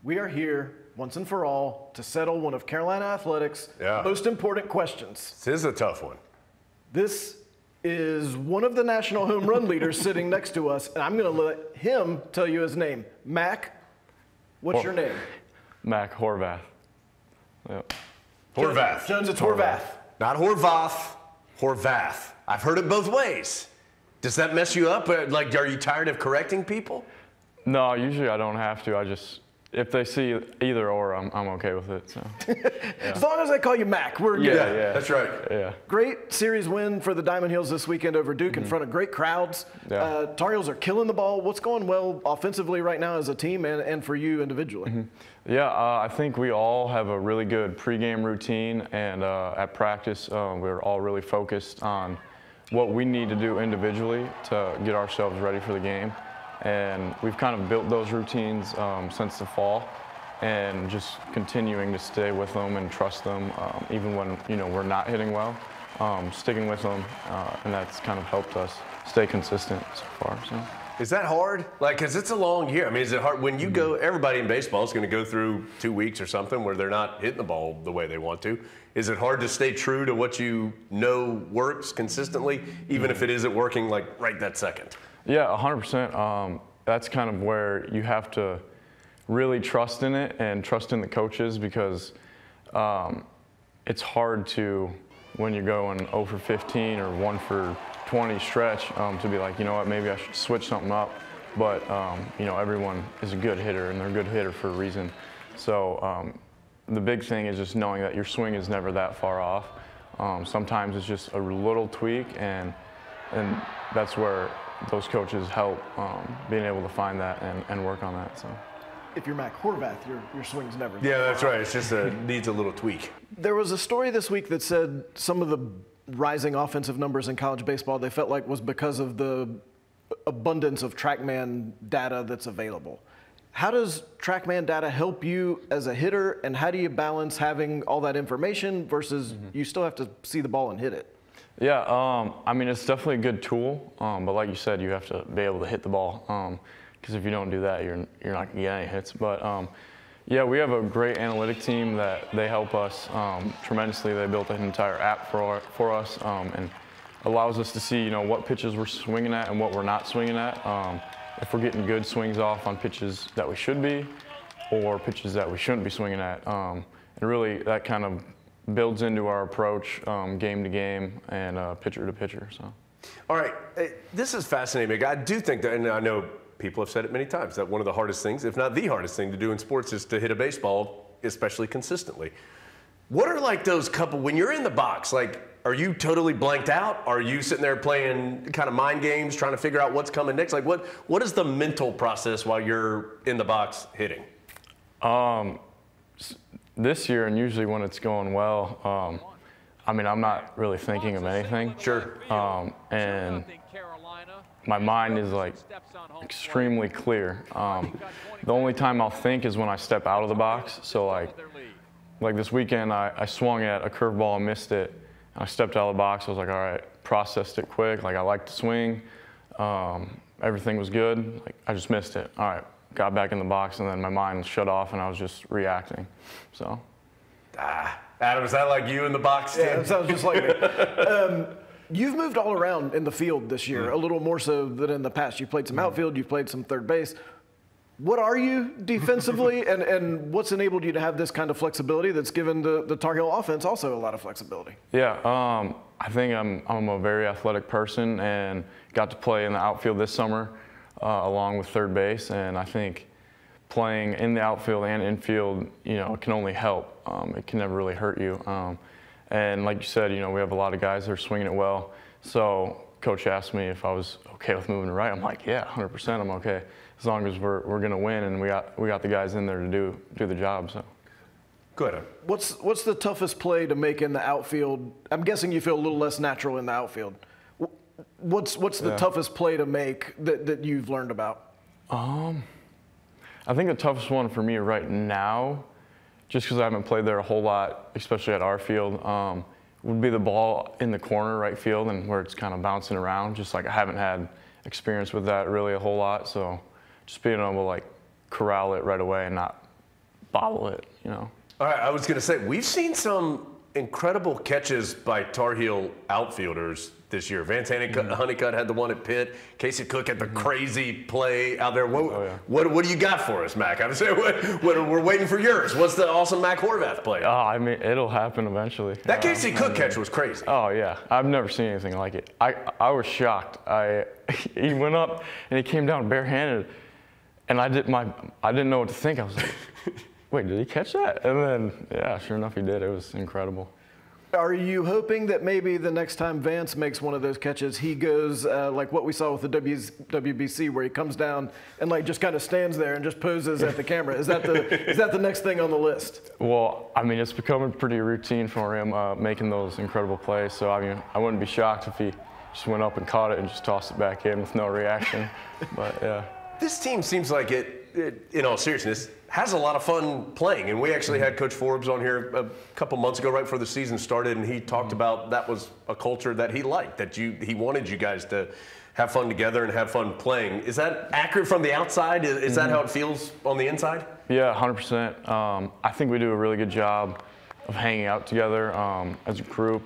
We are here once and for all to settle one of Carolina Athletics' most important questions. This is a tough one. This is one of the national home run leaders sitting next to us, and I'm going to let him tell you his name. Mac, what's your name? Mac Horvath. Yep. Horvath. Jones, it's Horvath. Not Horvath, Horvath. I've heard it both ways. Does that mess you up? Like, are you tired of correcting people? No, usually I don't have to. I just, if they see either or, I'm okay with it. So. As long as they call you Mac, we're good. Yeah, that's right. Yeah. Great series win for the Diamond Heels this weekend over Duke in front of great crowds. Tar Heels are killing the ball. What's going well offensively right now as a team and for you individually? Yeah, I think we all have a really good pregame routine, and at practice we're all really focused on what we need to do individually to get ourselves ready for the game. And we've kind of built those routines since the fall, and just continuing to stay with them and trust them, even when we're not hitting well, sticking with them, and that's kind of helped us stay consistent so far. So. Is that hard? Like, because it's a long year. I mean, is it hard when you go? Everybody in baseball is going to go through 2 weeks or something where they're not hitting the ball the way they want to. Is it hard to stay true to what you know works consistently, even if it isn't working like right that second? Yeah, 100%. That's kind of where you have to really trust in it and trust in the coaches, because it's hard to, when you're going 0 for 15 or 1 for 20 stretch, to be like, you know what, maybe I should switch something up. But everyone is a good hitter, and they're a good hitter for a reason. So the big thing is just knowing that your swing is never that far off. Sometimes it's just a little tweak, and that's where those coaches help being able to find that and work on that. So. If you're Mac Horvath, your swing's never. Yeah, that's right. It's just needs a little tweak. There was a story this week that said some of the rising offensive numbers in college baseball, they felt like was because of the abundance of TrackMan data that's available. How does TrackMan data help you as a hitter, and how do you balance having all that information versus you still have to see the ball and hit it? Yeah, I mean, it's definitely a good tool, but like you said, you have to be able to hit the ball, because if you don't do that, you're not going to get any hits. But yeah, we have a great analytic team that they help us tremendously. They built an entire app for us, and allows us to see what pitches we're swinging at and what we're not swinging at. If we're getting good swings off on pitches that we should be, or pitches that we shouldn't be swinging at, and really that kind of builds into our approach game to game and pitcher to pitcher. So. All right, this is fascinating. I do think that, and I know people have said it many times, that one of the hardest things, if not the hardest thing to do in sports, is to hit a baseball, especially consistently. What are like those couple, when you're in the box, like, are you totally blanked out? Are you sitting there playing kind of mind games, trying to figure out what's coming next? Like, what is the mental process while you're in the box hitting? This year, and usually when it's going well, I mean, I'm not really thinking of anything. Sure. And my mind is like extremely clear. The only time I'll think is when I step out of the box. So like this weekend, I swung at a curveball and missed it. I stepped out of the box. I was like, all right, processed it quick. Like, I like to swing. Everything was good. Like, I just missed it. All right, got back in the box, and then my mind shut off, and I was just reacting. So. Adam, is that like you in the box? Yeah, that sounds just like me. You've moved all around in the field this year, a little more so than in the past. You've played some outfield, you've played some third base. What are you defensively, and what's enabled you to have this kind of flexibility that's given the Tar Heel offense also a lot of flexibility? Yeah, I think I'm a very athletic person, and got to play in the outfield this summer along with third base, and I think playing in the outfield and infield, it can only help. It can never really hurt you. And like you said, we have a lot of guys that are swinging it well. So coach asked me if I was okay with moving to right. I'm like, yeah, 100% I'm okay. As long as we're going to win, and we got the guys in there to do the job. So. Good. What's the toughest play to make in the outfield? I'm guessing you feel a little less natural in the outfield. What's the toughest play to make that you've learned about? I think the toughest one for me right now, just because I haven't played there a whole lot, especially at our field, would be the ball in the corner right field, and where it's kind of bouncing around. Just like I haven't had experience with that really a whole lot, so just being able to like corral it right away and not bobble it, you know. All right, I was going to say, we've seen some incredible catches by Tar Heel outfielders this year. Vance Honeycutt had the one at Pitt. Casey Cook had the crazy play out there. What do you got for us, Mac? I'm saying, we're waiting for yours. What's the awesome Mac Horvath play? Oh, I mean, it'll happen eventually. That Casey Cook catch was crazy. Oh yeah, I've never seen anything like it. I was shocked. He went up and he came down barehanded, and I didn't know what to think. I was like, wait, did he catch that? And then, yeah, sure enough, he did. It was incredible. Are you hoping that maybe the next time Vance makes one of those catches, he goes like what we saw with the WBC, where he comes down and like just kind of stands there and just poses at the camera? Is that the next thing on the list? Well, I mean, it's becoming pretty routine for him making those incredible plays. So I mean, I wouldn't be shocked if he just went up and caught it and just tossed it back in with no reaction. But yeah. This team seems like it, in all seriousness, has a lot of fun playing. And we actually had Coach Forbes on here a couple months ago, right before the season started, and he talked about that was a culture that he liked, that he wanted you guys to have fun together and have fun playing. Is that accurate from the outside? Is that how it feels on the inside? Yeah, 100%. I think we do a really good job of hanging out together as a group,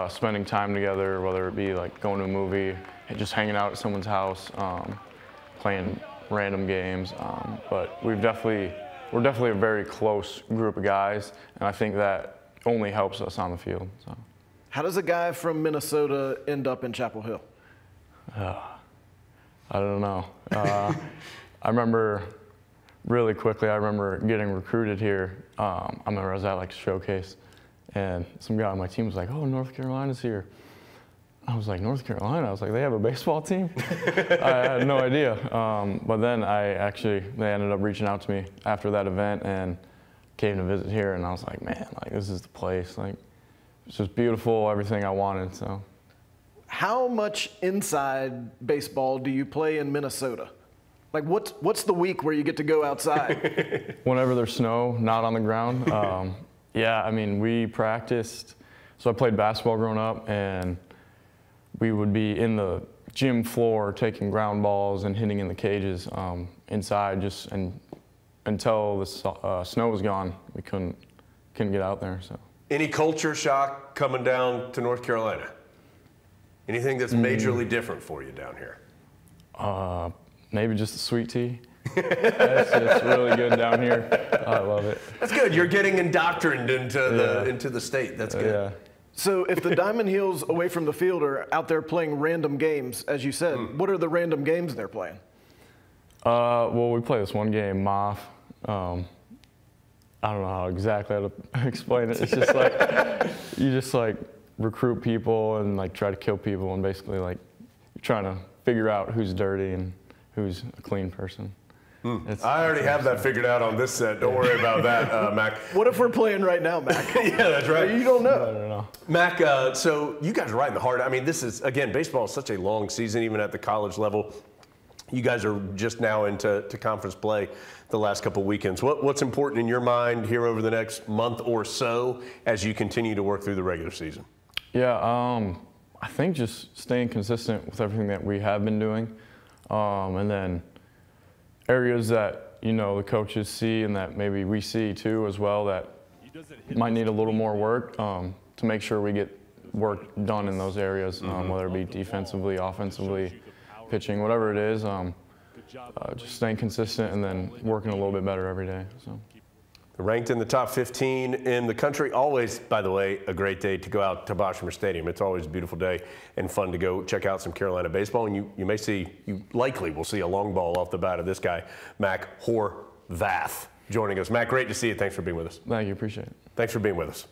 spending time together, whether it be like going to a movie, just hanging out at someone's house, playing random games, but we're definitely a very close group of guys, and I think that only helps us on the field. So. How does a guy from Minnesota end up in Chapel Hill? I don't know. I remember really quickly. I remember getting recruited here. I remember I was at like a showcase, and some guy on my team was like, "Oh, North Carolina's here." I was like, North Carolina? I was like, they have a baseball team? I had no idea. But then they ended up reaching out to me after that event and came to visit here. And I was like, man, like this is the place. Like, it's just beautiful, everything I wanted. So, how much inside baseball do you play in Minnesota? Like, what's the week where you get to go outside? Whenever there's snow, not on the ground. Yeah, I mean, we practiced. So I played basketball growing up, and we would be in the gym floor taking ground balls and hitting in the cages inside until the snow was gone. We couldn't get out there. So. Any culture shock coming down to North Carolina? Anything that's majorly different for you down here? Maybe just the sweet tea. It's really good down here. I love it. That's good. You're getting indoctrined into the state. That's good. Yeah. So if the Diamond Heels away from the field are out there playing random games, as you said, what are the random games they're playing? Well, we play this one game, Moth. I don't know how exactly how to explain it. It's just like you just like recruit people and like try to kill people, and basically like you're trying to figure out who's dirty and who's a clean person. I already have that figured out on this set. Don't worry about that, Mac. What if we're playing right now, Mac? Yeah, that's right. You don't know. I don't know. Mac, so you guys are right in the heart. I mean, this is, again, baseball is such a long season, even at the college level. You guys are just now into conference play the last couple weekends. What's important in your mind here over the next month or so as you continue to work through the regular season? Yeah, I think just staying consistent with everything that we have been doing, and then areas that, you know, the coaches see and that maybe we see too as well that might need a little more work to make sure we get work done in those areas, whether it be defensively, offensively, pitching, whatever it is, just staying consistent and then working a little bit better every day. So. Ranked in the top 15 in the country. Always, by the way, a great day to go out to Boshamer Stadium. It's always a beautiful day and fun to go check out some Carolina baseball. And you likely will see a long ball off the bat of this guy, Mac Horvath, joining us. Mac, great to see you. Thanks for being with us. Thank you. Appreciate it. Thanks for being with us.